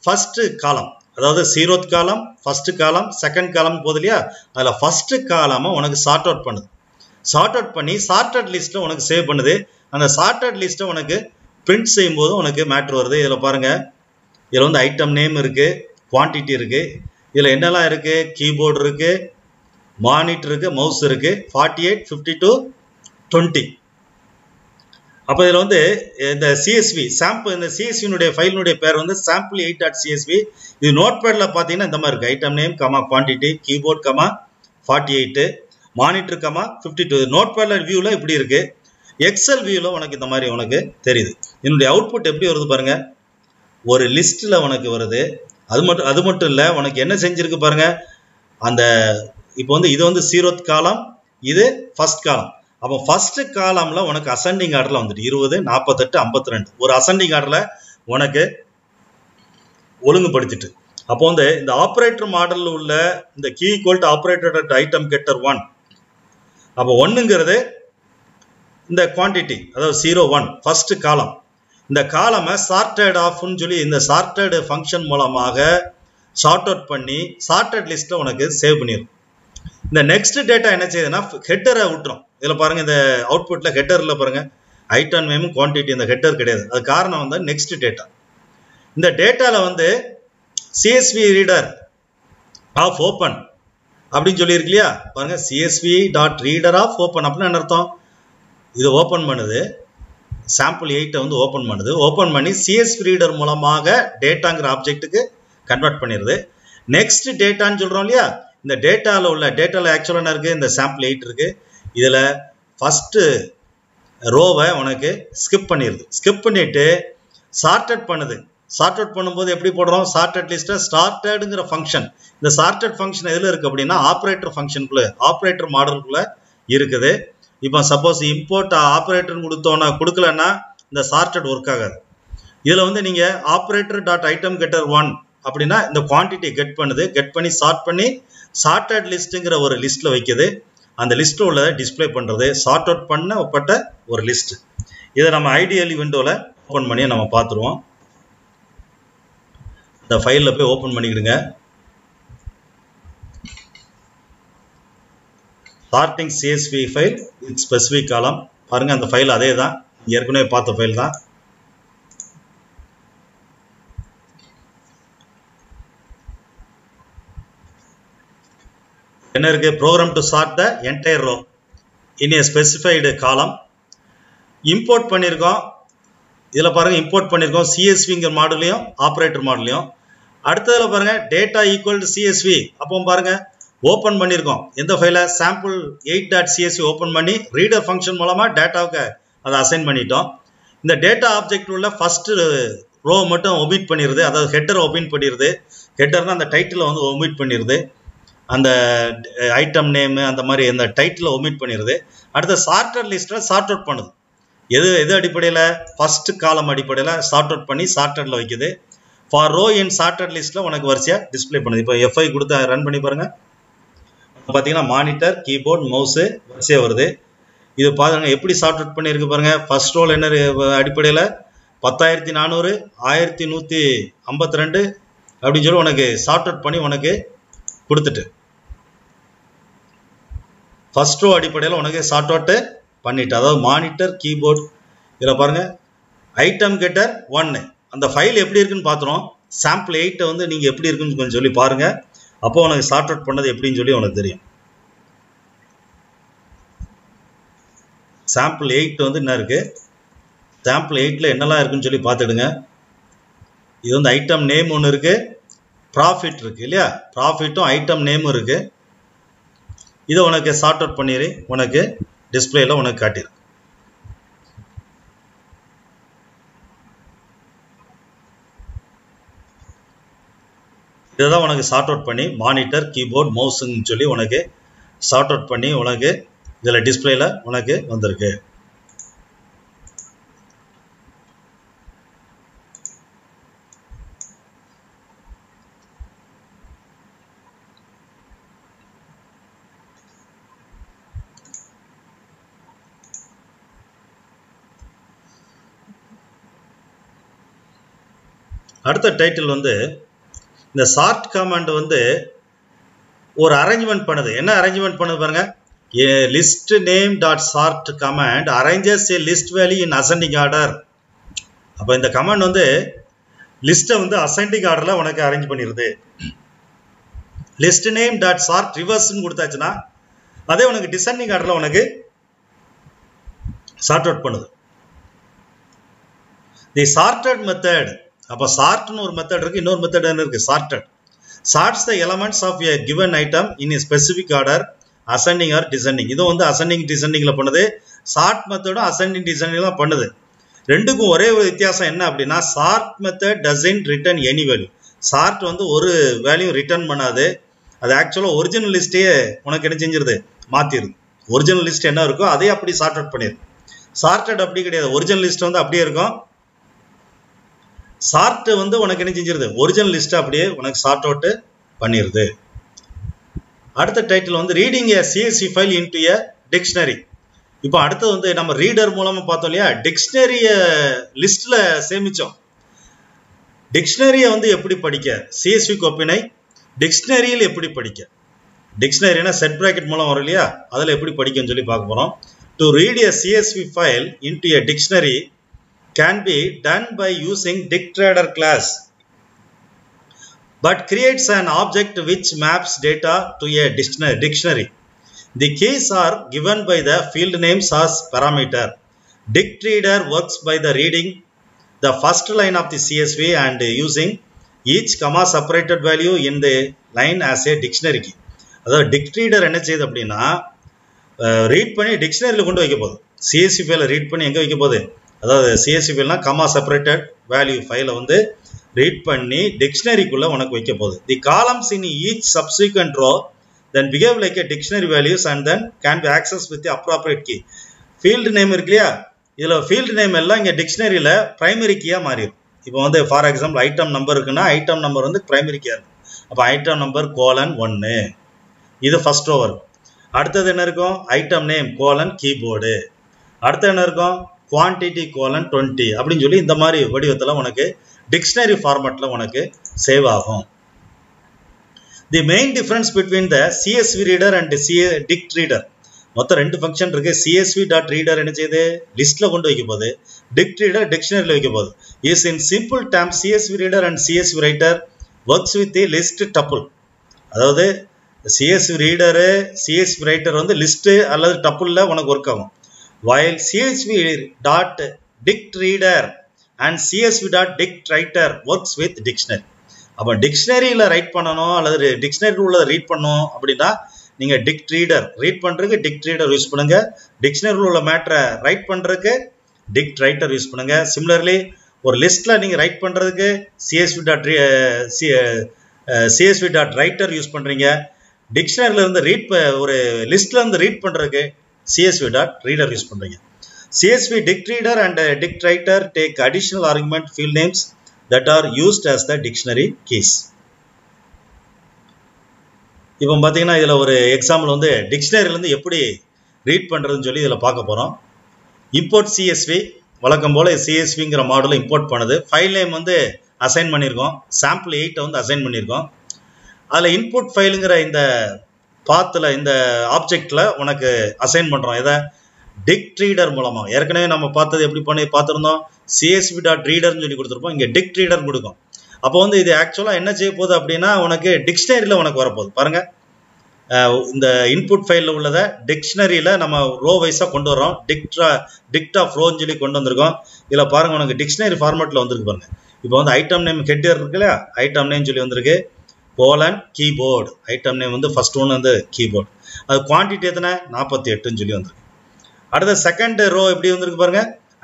ஃபர்ஸ்ட் காலம், அதாவது 0th காலம், ஃபர்ஸ்ட் காலம், செகண்ட் காலம் போகுது இல்லையா, அதில் ஃபர்ஸ்ட் காலமாக உனக்கு சார்ட் அவுட் பண்ணுது. சார்ட் அவுட் பண்ணி சார்ட்டட் லிஸ்ட்டில் உனக்கு சேவ் பண்ணுது. அந்த சார்ட்டட் லிஸ்ட்டை உனக்கு பிரிண்ட் செய்யும்போது உனக்கு மேட்ரு வருது. இதில் பாருங்கள், இதில் வந்து ஐட்டம் நேம் இருக்குது, குவான்டிட்டி இருக்குது, இதில் என்னெல்லாம் இருக்குது, கீபோர்டு இருக்குது, மானிட்டர் இருக்குது, மவுஸ் இருக்குது, 48, 52, 20. அப்போ இதில் வந்து இந்த CSV சாம்பிள், இந்த CSV ஃபைலினுடைய பேர் வந்து sample 8.csv. இது நோட் பேடில் பார்த்தீங்கன்னா இந்த மாதிரி இருக்குது. Item name quantity, keyboard 48, monitor 52. Notepad வியூவில் இப்படி இருக்குது. எக்ஸல் வியூவில் உனக்கு இந்த மாதிரி உனக்கு தெரியுது. என்னுடைய அவுட்புட் எப்படி வருது பாருங்கள், ஒரு லிஸ்ட்டில் உனக்கு வருது. அது மட்டும் இல்லை, உனக்கு என்ன செஞ்சுருக்கு பாருங்கள். அந்த இப்போ வந்து இது வந்து 0th காலம், இது ஃபர்ஸ்ட் காலம். அப்போ ஃபர்ஸ்ட் காலம்ல உனக்கு அசெண்டிங் ஆர்டரில் வந்துட்டு 20, 48, 52 ஒரு அசெண்டிங் ஆர்டரில் உனக்கு ஒழுங்குபடுத்திட்டு. அப்போ வந்து இந்த ஆப்ரேட்டர் மாடலில் உள்ள இந்த key equal to operator at item getter 1. அப்போ 1ங்கிறது இந்த குவான்டிட்டி, அதாவது 01 ஃபர்ஸ்ட் காலம். இந்த காலமை சார்ட்டட் ஆஃப்னு சொல்லி இந்த சார்ட்டட் ஃபங்க்ஷன் மூலமாக சார்ட் அவுட் பண்ணி சார்ட்டட் லிஸ்ட்டில் உனக்கு சேவ் பண்ணிடும். இந்த நெக்ஸ்ட் டேட்டா என்ன செய்யுதுன்னா ஹெட்டரை விட்டுரும். இதில் பாருங்கள், இந்த அவுட்புட்டில் ஹெட்டரில் பாருங்கள் ஐட்டம் நேமும் குவான்டிட்டி, இந்த ஹெட்டர் கிடையாது. அது காரணம் வந்து நெக்ஸ்ட் டேட்டா. இந்த டேட்டாவில் வந்து CSV ரீடர் ஆஃப் ஓப்பன் அப்படின்னு சொல்லியிருக்கு இல்லையா, பாருங்கள் CSV dot reader of open அப்படின்னு என்ன அர்த்தம்? இது ஓப்பன் பண்ணுது, சாம்பிள் 8 வந்து ஓப்பன் பண்ணுது. ஓப்பன் பண்ணி CSV ரீடர் மூலமாக டேட்டாங்கிற ஆப்ஜெக்ட்டுக்கு கன்வெர்ட் பண்ணிடுது. நெக்ஸ்ட் டேட்டான்னு சொல்கிறோம் இல்லையா, இந்த டேட்டாவில் ஆக்சுவலாக என்ன இருக்குது, இந்த சாம்பிள் 8 இருக்குது. இதில் ஃபஸ்ட்டு ரோவை உனக்கு ஸ்கிப் பண்ணிடுது. ஸ்கிப் பண்ணிவிட்டு சார்ட்டட் பண்ணுது. சார்ட் அவுட் பண்ணும்போது எப்படி போடுறோம், சார்ட்டட் லிஸ்ட்டை ஸ்டார்டடுங்கிற ஃபங்க்ஷன். இந்த சார்ட்டட் ஃபங்க்ஷன் எதில் இருக்குது அப்படின்னா ஆப்ரேட்டர் ஃபங்க்ஷனுக்குள்ளே, ஆப்ரேட்டர் மாடலுக்குள்ளே இருக்குது. இப்போ சப்போஸ் இம்போர்ட் ஆப்ரேட்டர்னு கொடுக்கலன்னா இந்த சார்ட்டட் ஒர்க் ஆகாது. இதில் வந்து நீங்கள் ஆப்ரேட்டர் டாட் ஐட்டம் கெட்டர் 1 அப்படின்னா இந்த குவான்டிட்டி கெட் பண்ணுது. கெட் பண்ணி சார்ட்டட் லிஸ்ட்டுங்கிற ஒரு லிஸ்ட்டில் வைக்குது. அந்த லிஸ்ட்டில் உள்ளதை டிஸ்பிளே பண்ணுறது சார்ட் அவுட் பண்ணப்பட்ட ஒரு லிஸ்ட்டு. இதை நம்ம ஐடியலி விண்டோவில் ஓப்பன் பண்ணி நம்ம பார்த்துருவோம். இந்த ஃபைலில் போய் ஓப்பன் பண்ணிக்கிடுங்க. Sorting CSV file with specific column. பாருங்கள், அந்த ஃபைல் அதே தான், ஏற்கனவே பார்த்த ஃபைல் தான். என்ன இருக்கு, program to sort the entire row in a specified column. Import பண்ணியிருக்கோம். இதில் பாருங்கள், இம்போர்ட் பண்ணியிருக்கோம் CSVங்கிற மாடலையும் ஆப்ரேட்டர் மாடலையும். அடுத்ததில் பாருங்கள் டேட்டா ஈக்குவல் டு CSV. அப்போ பாருங்கள் ஓப்பன் பண்ணியிருக்கோம். எந்த ஃபைலை, சாம்பிள் 8.csv ஓப்பன் பண்ணி ரீடர் ஃபங்க்ஷன் மூலமாக டேட்டாவுக்கு அதை அசைன் பண்ணிட்டோம். இந்த டேட்டா ஆப்ஜெக்ட் உள்ள ஃபஸ்ட்டு ரோ மட்டும் ஒமிட் பண்ணிடுது, அதாவது ஹெட்டரை ஒமிட் பண்ணிடுது. ஹெட்டர்னால் அந்த டைட்டிலை வந்து ஒமிட் பண்ணிடுது, அந்த ஐட்டம் நேமு அந்த மாதிரி அந்த டைட்டிலை ஒமிட் பண்ணிடுது. அடுத்த சார்ட்டட் லிஸ்ட்டில் சார்ட் அவுட் பண்ணுது. எது அடிப்படையில், ஃபஸ்ட்டு காலம் அடிப்படையில் சார்ட் அவுட் பண்ணி சார்ட்டடில் வைக்குது. ஃபார் ரோ இன் சார்ட்டட் லிஸ்ட்டில் உனக்கு வரிசையாக டிஸ்பிளே பண்ணுது. இப்போ FI கொடுத்து ரன் பண்ணி பாருங்கள். பார்த்தீங்கன்னா மானிட்டர், கீபோர்ட், மவுஸு வரிசையாக வருது. இது பாருங்கள் எப்படி சார்ட் அவுட் பண்ணியிருக்கு பாருங்கள். ஃபர்ஸ்ட் ரோல் என்ன அடிப்படையில் 10,400, 1,152 அப்படின்னு சொல்லி உனக்கு சார்ட் அவுட் பண்ணி உனக்கு கொடுத்துட்டு ஃபர்ஸ்ட் ரோ அடிப்படையில் உனக்கு சார்ட் அவுட்டு பண்ணிட்டு, அதாவது மானிட்டர், கீபோர்ட். இதில் பாருங்கள் ஐட்டம் கெட்டர் 1 அந்த ஃபைல் எப்படி இருக்குன்னு பார்த்துறோம். சாம்பிள் 8 வந்து நீங்கள் எப்படி இருக்குன்னு கொஞ்சம் சொல்லி பாருங்கள். அப்போ உனக்கு சார்ட் அவுட் பண்ணது எப்படின்னு சொல்லி உனக்கு தெரியும். சாம்பிள் 8 வந்து என்ன இருக்குது, சாம்பிள் 8ல் என்னெல்லாம் இருக்குன்னு சொல்லி பார்த்துடுங்க. இது வந்து ஐட்டம் நேம் ஒன்று இருக்குது, ப்ராஃபிட் இருக்குது இல்லையா, ப்ராஃபிட்டும் ஐட்டம் நேமும் இருக்குது. இதை உனக்கு சார்ட் அவுட் பண்ணிடு, உனக்கு டிஸ்பிளேல உனக்கு காட்டிடு. இதை தான் உனக்கு சார்ட் அவுட் பண்ணி மானிட்டர் கீபோர்ட் மவுஸுன்னு சொல்லி உனக்கு சார்ட் அவுட் பண்ணி உனக்கு இதில் டிஸ்பிளேல உனக்கு வந்திருக்கு. அடுத்த டைட்டில் வந்து இந்த சார்ட் கமாண்ட் வந்து ஒரு அரேஞ்ச்மெண்ட் பண்ணுது. என்ன அரேஞ்ச்மெண்ட் பண்ணுது பாருங்க. A list name dot sort command arranges a list value in ascending order. அப்போ இந்த கமாண்ட் வந்து லிஸ்ட்டை வந்து அசெண்டிங் ஆர்டரில் உனக்கு அரேஞ்ச் பண்ணிடுது. லிஸ்ட் நேம் டாட் சார்ட் ரிவர்ஸ்ன்னு கொடுத்தாச்சுன்னா அதே உனக்கு டிசெண்டிங் ஆர்டரில் உனக்கு சார்ட் அவுட் பண்ணுது. தி சார்ட்டட் மெத்தட், அப்போ சார்ட்னு ஒரு மெத்தட் இருக்குது, இன்னொரு மெத்தட் என்ன இருக்குது, sorted. Sorts the elements of a given item in a specific order ascending or descending. இதுவும் வந்து அசெண்டிங் டிசெண்டிங்கில் பண்ணுது. சார்ட் மெத்தடும் அசெண்டிங் டிசெண்டிங்லாம் பண்ணுது. ரெண்டுக்கும் ஒரே ஒரு வித்தியாசம் என்ன அப்படின்னா, sort method doesn't return any value. Sort வந்து ஒரு வேல்யூ ரிட்டர்ன் பண்ணாது. அது ஆக்சுவலாக ஒரிஜினல் லிஸ்ட்டையே உனக்கு என்ன செஞ்சிருது, மாற்றிடுது. ஒரிஜினல் லிஸ்ட் என்ன இருக்கோ அதே அப்படி சார்ட் அவுட் பண்ணிடுது. சார்ட்டட் அப்படி கிடையாது. ஒரிஜினல் லிஸ்ட் வந்து அப்படியே இருக்கும். சார்ட் வந்து உனக்கு என்ன செஞ்சிருது, ஒரிஜினல் லிஸ்ட் அப்படியே உனக்கு சார்ட் அவுட் பண்ணிடுது. அடுத்த டைட்டில் வந்து ரீடிங் ஏ சிஎஸ்வி ஃபைல் இன்டு ஏ டிக்ஷனரி. இப்போ அடுத்தது வந்து நம்ம ரீடர் மூலமாக பார்த்தோம் இல்லையா, டிக்ஷனரியை லிஸ்ட்டில் சேமித்தோம். டிக்ஷனரியை வந்து எப்படி படிக்க, சிஎஸ்வி கோப்பினை டிக்ஷனரியில் எப்படி படிக்க, டிக்ஷனரினா செட் பிராக்கெட் மூலம் வரும் இல்லையா, அதில் எப்படி படிக்கன்னு சொல்லி பார்க்க போகிறோம். To read A CSV file into A dictionary can be done by using dictrader class, but creates an object which maps data to a dictionary. The keys are given by the field names as parameter. Dictrader works by the reading the first line of the CSV and using each comma separated value in the line as a dictionary key. அதாவது dictrader என்ன செய்யுது அப்படின்னா, read பண்ணி டிக்ஷனரியில் கொண்டு வைக்க போகுது. CSV ஃபைலை read பண்ணி எங்கே வைக்க போகுது, அதாவது சிஎஸ்வி ஃபைல்னா கமா செப்பரேட்டட் வேல்யூ ஃபைலை வந்து ரீட் பண்ணி டிக்ஷனரிக்குள்ளே உனக்கு வைக்க போகுது. The columns in each subsequent row then behave like a dictionary values and then can be access with the appropriate key. Field name இருக்கு இல்லையா, இதில் ஃபீல்டு நேம் எல்லாம் இங்கே டிக்ஷனரியில் ப்ரைமரி கீயாக மாறிடும். இப்போ வந்து ஃபார் எக்ஸாம்பிள் ஐட்டம் நம்பர் இருக்குன்னா ஐட்டம் நம்பர் வந்து ப்ரைமரி கீயாக இருக்கும். அப்போ ஐட்டம் நம்பர் :1 இது ஃபர்ஸ்ட் ரோ வரும். அடுத்தது என்ன இருக்கும், ஐட்டம் நேம் :கீபோர்டு. அடுத்து என்ன இருக்கும், குவான்டிட்டி :20 அப்படின்னு சொல்லி இந்த மாதிரி வடிவத்தில் உனக்கு டிக்ஷனரி ஃபார்மேட்டில் உனக்கு சேவ் ஆகும். The main difference between the CSV reader and dict reader, மொத்தம் 2 ஃபங்க்ஷன் இருக்கு. சிஎஸ்வி டாட் ரீடர் என்ன செய்யுது, லிஸ்ட்டில் கொண்டு வைக்க போகுது. டிக்ட் ரீடர் டிக்ஷனரியில் வைக்க போகுது. Is in simple term CSV reader and CSV writer works with the list tuple. அதாவது சிஎஸ்வி ரீடரு சிஎஸ்வி ரைட்டர் வந்து லிஸ்ட்டு அல்லது டப்புளில் உனக்கு ஒர்க் ஆகும். While CSV.dictReader and CSV.dictWriter works with dictionary. அப்போ டிக்ஷனரியில் ரைட் பண்ணணும் அல்லது டிக்ஷனரி உள்ள ரீட் பண்ணணும் அப்படின்னா நீங்கள் டிக்ட் ரீடர் ரீட் பண்ணுறதுக்கு டிக்ட் ரீடர் யூஸ் பண்ணுங்கள். டிக்ஷனரி உள்ள மேட்டரை ரைட் பண்ணுறதுக்கு டிக்ட் ரைட்டர் யூஸ் பண்ணுங்கள். சிமிலர்லி ஒரு லிஸ்ட்டில் நீங்கள் ரைட் பண்ணுறதுக்கு CSV.writer யூஸ் பண்ணுறீங்க. டிக்ஷனரியில் இருந்து ஒரு லிஸ்ட்டில் இருந்து ரீட் பண்ணுறதுக்கு CSV.reader யூஸ் பண்ணுறீங்க. CSV dictReader and dictWriter take additional argument field names that are used as the dictionary keys. இப்போ பார்த்தீங்கன்னா இதில் ஒரு எக்ஸாம்பிள் வந்து டிக்ஷனரியிலேருந்து எப்படி ரீட் பண்ணுறதுன்னு சொல்லி இதில் பார்க்க போகிறோம். இம்போர்ட் சிஎஸ்வி, வழக்கம் போல் சிஎஸ்விங்கிற மாடலை இம்போர்ட் பண்ணுது. ஃபைல் நேம் வந்து அசைன் பண்ணியிருக்கோம், சாம்பிள் 8 வந்து அசைன் பண்ணியிருக்கோம். அதில் இன்புட் ஃபைலுங்கிற இந்த பாத்தில் இந்த ஆப்ஜெக்டில் உனக்கு அசைன் பண்ணுறோம். இதை டிக்ட் ரீடர் மூலமா. ஏற்கனவே நம்ம பார்த்தது எப்படி பண்ணி பார்த்துருந்தோம், சிஎஸ்வி டாட் ரீடர்னு சொல்லி கொடுத்துருப்போம். இங்கே டிக்ட் ரீடர் கொடுக்கும். அப்போ வந்து இது ஆக்சுவலாக என்ன செய்ய போகுது அப்படின்னா உனக்கு டிக்ஷனரியில் உனக்கு வரப்போகுது. பாருங்க, இந்த இன்புட் ஃபைலில் உள்ளதை டிக்ஷனரியில் நம்ம ரோ வைஸாக கொண்டு வரோம். டிக்ட் ஆஃப் ரோன்னு சொல்லி கொண்டு வந்திருக்கோம். இதில் பாருங்க உனக்கு டிக்ஷனரி ஃபார்மேட்டில் வந்திருக்கு பாருங்க. இப்போ வந்து ஐட்டம் நேம் ஹெட்டர் இருக்கு இல்லையா, ஐட்டம் நேம் சொல்லி வந்திருக்கு. கோலன் கீபோர்டு, ஐட்டம் நேம் வந்து ஃபர்ஸ்ட் ஒன்று வந்து கீபோர்டு. அது குவான்டிட்டி எத்தனை 48ன்னு சொல்லி வந்திருக்கு. அடுத்த செகண்ட் ரோ எப்படி வந்திருக்கு பாருங்க,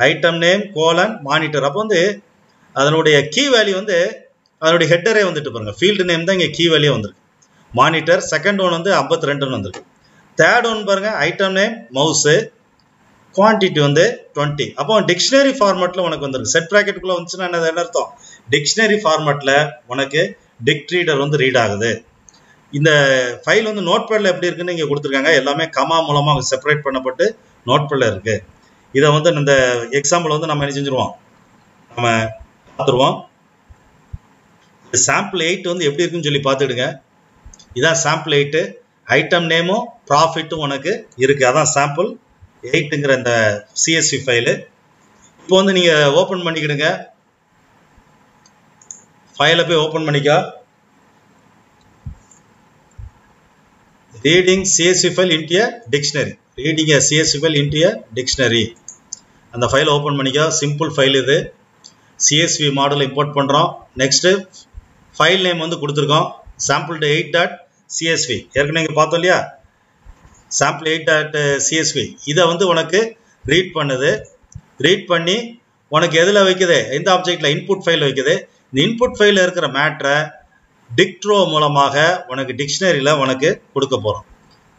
ஐட்டம் நேம் கோலன் மானிட்டர். அப்போ வந்து அதனுடைய கீ வேல்யூ வந்து அதனுடைய ஹெட்டரே வந்துட்டு பாருங்க, ஃபீல்டு நேம் தான் இங்கே கீ வேல்யூ வந்திருக்கு. மானிட்டர் செகண்ட் ஒன் வந்து 52ன்னு வந்திருக்கு. தேர்ட் ஒன் பாருங்க, ஐட்டம் நேம் மவுஸு, குவான்டிட்டி வந்து 20. அப்போ டிக்ஷனரி ஃபார்மேட்டில் உனக்கு வந்துருக்கு. செட் ப்ராக்கெட்டுக்குள்ளே வந்துச்சுன்னா என்ன அர்த்தம், டிக்ஷனரி ஃபார்மேட்டில் உனக்கு டிக்ட் ரீடர் வந்து ரீட் ஆகுது. இந்த ஃபைல் வந்து நோட் பேடில் எப்படி இருக்குன்னு இங்கே கொடுத்துருக்காங்க. எல்லாமே கமா மூலமாக செப்பரேட் பண்ணப்பட்டு நோட் பேடில் இருக்கு. இதை வந்து இந்த எக்ஸாம்பிள் வந்து நம்ம என்ன செஞ்சுருவோம், நம்ம பார்த்துருவோம். சாம்பிள் 8 வந்து எப்படி இருக்குன்னு சொல்லி பார்த்துடுங்க. இதான் சாம்பிள் 8. ஐட்டம் நேமும் ப்ராஃபிட்டும் உனக்கு இருக்கு. அதான் சாம்பிள் 8ங்கிற இந்த சிஎஸ்வி ஃபைலு. இப்போ வந்து நீங்கள் ஓப்பன் பண்ணிக்கிடுங்க. ஃபைலை போய் ஓப்பன் பண்ணிக்கா. Reading CSV file into a dictionary, reading a CSV file into a dictionary. அந்த ஃபைலை ஓப்பன் பண்ணிக்கா. சிம்பிள் ஃபைல் இது. சிஎஸ்வி மாடல் இம்போர்ட் பண்ணுறோம். நெக்ஸ்ட்டு ஃபைல் நேம் வந்து கொடுத்துருக்கோம், சாம்பிள் 8.csv. ஏற்கனவே இங்கே பார்த்தோம் இல்லையா, சாம்பிள் 8.csv. இதை வந்து உனக்கு ரீட் பண்ணுது. ரீட் பண்ணி உனக்கு எதில் வைக்குது, எந்த ஆப்ஜெக்டில், இன்புட் ஃபைல் வைக்குது. இந்த இன்புட் ஃபைலில் இருக்கிற மேட்ரை டிக்ட்ரோ மூலமாக உனக்கு டிக்ஷனரியில் உனக்கு கொடுக்க போகிறோம்.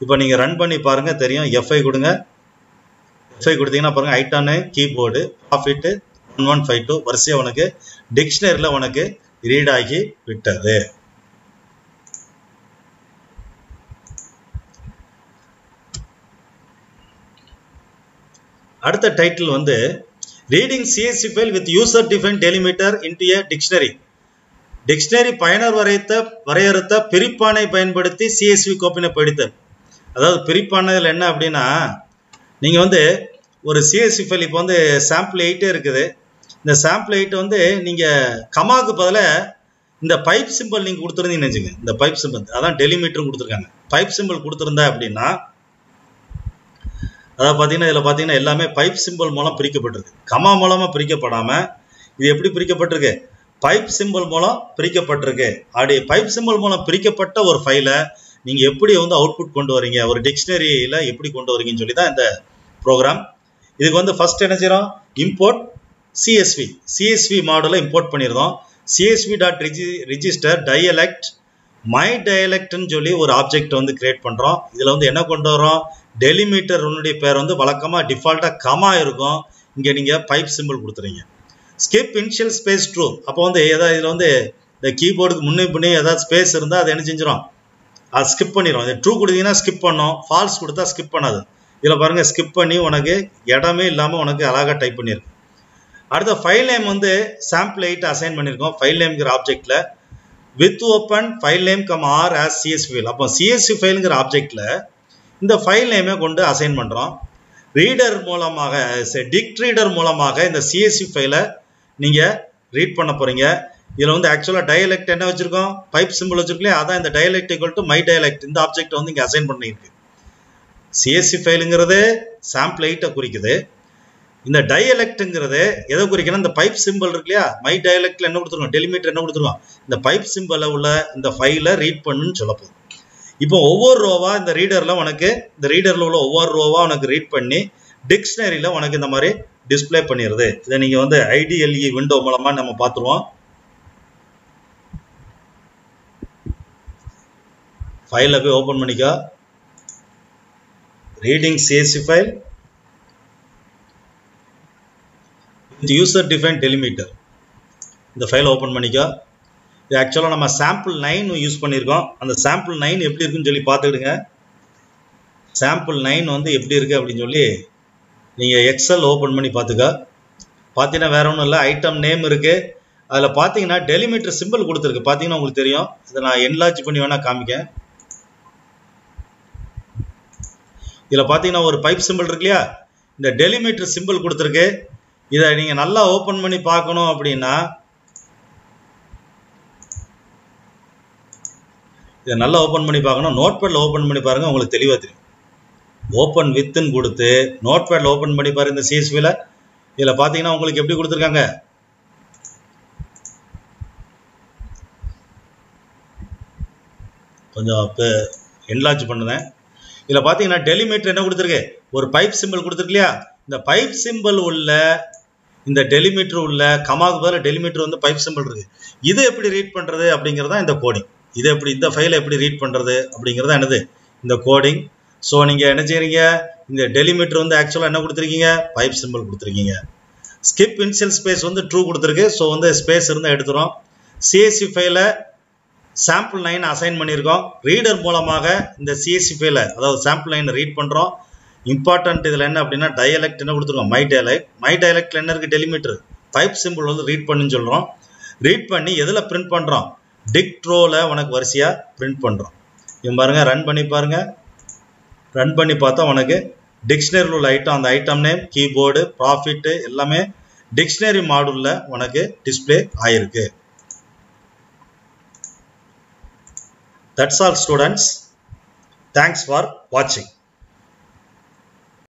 இப்போ நீங்கள் ரன் பண்ணி பாருங்கள், தெரியும். எஃப்ஐ கொடுங்க. எஃப்ஐ கொடுத்தீங்கன்னா பாருங்கள், ஐட்டம் நேம் கீபோர்டு ப்ராஃபிட்டு 1152 வரிசையாக உனக்கு டிக்ஷனரியில் உனக்கு ரீட் ஆகி விட்டது. அடுத்த டைட்டில் வந்து reading CSV file with user define delimiter into a dictionary. Dictionary பயனர் வரையறுத்த பிரிப்பானை பயன்படுத்தி சிஎஸ்வி கோப்பினை படித்தல். அதாவது பிரிப்பானைகள் என்ன அப்படின்னா, நீங்கள் வந்து ஒரு சிஎஸ்வி ஃபைல் இப்போ வந்து சாம்பிள் 8 இருக்குது. இந்த சாம்பிள் 8 வந்து நீங்கள் கமாவுக்கு பதிலாக இந்த பைப் சிம்பிள் நீங்கள் கொடுத்துருந்தீங்கன்னு வச்சுங்க. இந்த பைப் சிம்பிள் அதான் டெலிமீட்டர் கொடுத்துருக்காங்க. பைப் சிம்பிள் கொடுத்துருந்தா அப்படின்னா, அதாவது பார்த்தீங்கன்னா இதில் பார்த்தீங்கன்னா எல்லாமே பைப் சிம்பிள் மூலம் பிரிக்கப்பட்டிருக்கு. கமா மூலமாக பிரிக்கப்படாமல் இது எப்படி பிரிக்கப்பட்டிருக்கு, பைப் சிம்பிள் மூலம் பிரிக்கப்பட்டிருக்கு. அப்படி பைப் சிம்பிள் மூலம் பிரிக்கப்பட்ட ஒரு ஃபைலை நீங்கள் எப்படி வந்து அவுட்புட் கொண்டு வரீங்க, ஒரு டிக்ஷனரியில் எப்படி கொண்டு வரீங்கன்னு சொல்லி தான் இந்த ப்ரோக்ராம். இதுக்கு வந்து ஃபர்ஸ்ட் என்ன செய்கிறோம், இம்போர்ட் சிஎஸ்வி மாடலை இம்போர்ட் பண்ணியிருந்தோம். CSV dot register dialect my டயலெக்ட்னு சொல்லி ஒரு ஆப்ஜெக்ட் வந்து கிரியேட் பண்ணுறோம். இதில் வந்து என்ன கொண்டு வரோம், டெலிமீட்டர் உன்னுடைய பேர் வந்து வழக்கமாக டிஃபால்ட்டாக கமா இருக்கும். இங்கே நீங்கள் பைப் சிம்பிள் கொடுத்துறீங்க. Skip initial space true. அப்போ வந்து ஏதாவது இதில் வந்து இந்த கீபோர்டுக்கு முன்னே பின்னே ஏதாவது ஸ்பேஸ் இருந்தால் அது என்ன செஞ்சிடும், அது ஸ்கிப் பண்ணிடும். ட்ரூ கொடுத்தீங்கன்னா ஸ்கிப் பண்ணோம், ஃபால்ஸ் கொடுத்தா ஸ்கிப் பண்ணாது. இதில் பாருங்கள், ஸ்கிப் பண்ணி உனக்கு இடமே இல்லாமல் உனக்கு அழகாக டைப் பண்ணியிருக்கு. அடுத்த ஃபைல் நேம் வந்து சாம்பிள் 8 அசைன் பண்ணியிருக்கோம். ஃபைல் நேம்ங்கிற ஆப்ஜெக்டில் with open file name comma r as CSV file. அப்போ சிஎஸ்வி ஃபைலுங்கிற ஆப்ஜெக்டில் இந்த ஃபைல் நேமை கொண்டு அசைன் பண்ணுறோம். ரீடர் மூலமாக, டிக்ட் ரீடர் மூலமாக இந்த சிஎஸ்வி ஃபைலை நீங்கள் ரீட் பண்ண போகிறீங்க. இதில் வந்து ஆக்சுவலாக டயலெக்ட் என்ன வச்சுருக்கோம், பைப் சிம்பிள் வச்சுருக்கலையே, அதான் இந்த dialect equal to my dialect. இந்த ஆப்ஜெக்ட் வந்து இங்கே அசைன் பண்ணியிருக்கு. சிஎஸ்வி ஃபைலுங்கிறது சாம்பிள் 8 குறிக்குது. இந்த டயலெக்ட்ங்கிறது எதை குறிக்கணும், இந்த பைப் சிம்பிள் இருக்கு இல்லையா, மை டயலெக்டில் என்ன கொடுத்துருக்கோம், டெலிமீட்டர் என்ன கொடுத்துருக்கோம், இந்த பைப் சிம்பிளில் உள்ள இந்த ஃபைலை ரீட் பண்ணுன்னு சொல்ல போகுது. இப்போ ஒவ்வொரு ரோவா இந்த ரீடரில் உனக்கு, இந்த ரீடரில் உள்ள ஒவ்வொரு ரோவா உனக்கு ரீட் பண்ணி டிக்ஷனரியில் உனக்கு இந்த மாதிரி டிஸ்பிளே பண்ணிடுது. இதை நீங்கள் வந்து ஐடிஎல்இ விண்டோ மூலமாக நம்ம பார்த்துருவோம். ஃபைலை போய் ஓப்பன் பண்ணிக்கோ. Reading CSV file with user define delimiter. இந்த ஃபைலை ஓப்பன் பண்ணிக்கோ. இது ஆக்சுவலாக நம்ம சாம்பிள் 9 யூஸ் பண்ணியிருக்கோம். அந்த சாம்பிள் 9 எப்படி இருக்குன்னு சொல்லி பார்த்துக்கிடுங்க. சாம்பிள் 9 வந்து எப்படி இருக்குது அப்படின்னு சொல்லி நீங்கள் எக்ஸல் ஓப்பன் பண்ணி பார்த்துக்க. பார்த்தீங்கன்னா வேற ஒன்றும் இல்லை, ஐட்டம் நேம் இருக்குது. அதில் பார்த்தீங்கன்னா டெலிமீட்டர் சிம்பிள் கொடுத்துருக்கு. பார்த்தீங்கன்னா உங்களுக்கு தெரியும். இதை நான் என்லார்ஜ் பண்ணி வேணால் காமிக்க. இதில் பார்த்தீங்கன்னா ஒரு பைப் சிம்பிள் இருக்கு இல்லையா, இந்த டெலிமீட்டர் சிம்பிள் கொடுத்துருக்கு. இதை நீங்கள் நல்லா ஓப்பன் பண்ணி பார்க்கணும் அப்படின்னா இதை நல்லா ஓப்பன் பண்ணி பார்க்கணும். நோட்பேடில் ஓப்பன் பண்ணி பாருங்கள், உங்களுக்கு தெளிவாக தெரியும். ஓப்பன் வித்துன்னு கொடுத்து நோட்பேடில் ஓப்பன் பண்ணி பாருங்க. இந்த சிஎஸ்வியில் இதில் பார்த்தீங்கன்னா உங்களுக்கு எப்படி கொடுத்துருக்காங்க, கொஞ்சம் என்லார்ஜ் பண்ணுறேன். இதில் பார்த்தீங்கன்னா டெலிமீட்டர் என்ன கொடுத்துருக்கு, ஒரு பைப் சிம்பிள் கொடுத்துருக்கு இல்லையா. இந்த பைப் சிம்பிள் உள்ள இந்த டெலிமீட்டர் உள்ள கமாவுக்கு பதில் டெலிமீட்டர் வந்து பைப் சிம்பிள் இருக்குது. இது எப்படி ரீட் பண்ணுறது அப்படிங்கிறதா இந்த கோடிங். இதை எப்படி இந்த ஃபைலை எப்படி ரீட் பண்ணுறது அப்படிங்கிறதா என்னது இந்த கோடிங். ஸோ நீங்கள் என்ன செய்கிறீங்க, இந்த டெலிமீட்டர் வந்து ஆக்சுவலாக என்ன கொடுத்துருக்கீங்க, பைப் சிம்பிள் கொடுத்துருக்கீங்க. ஸ்கிப் இனிஷியல் ஸ்பேஸ் வந்து ட்ரூ கொடுத்துருக்கு. ஸோ வந்து ஸ்பேஸ் இருந்தால் எடுத்துரும். சிஎஸ்சி ஃபைலை சாம்பிள் 9 அசைன் பண்ணியிருக்கோம். ரீடர் மூலமாக இந்த சிஎஸ்சி ஃபைலை அதாவது சாம்பிள் 9 ரீட் பண்ணுறோம். இம்பார்ட்டன்ட் இதில் என்ன அப்படின்னா டயலெக்ட் என்ன கொடுத்துருக்கோம், மை டயலெக்டில் என்ன இருக்குது, டெலிமீட்டர் பைப் சிம்பிள் வந்து ரீட் பண்ணுன்னு சொல்கிறோம். ரீட் பண்ணி எதில் பிரிண்ட் பண்ணுறோம், டிக்ட்ரோவில் உனக்கு வரிசையாக பிரிண்ட் பண்ணுறோம். இவன் பாருங்கள், ரன் பண்ணி பாருங்கள். ரன் பண்ணி பார்த்தா உனக்கு டிக்ஷனரியில் உள்ள ஐட்டம், அந்த ஐட்டம் நேம், கீபோர்டு, ப்ராஃபிட்டு எல்லாமே டிக்ஷனரி மாடூலில் உனக்கு டிஸ்பிளே ஆயிருக்கு. That's all students. Thanks for watching.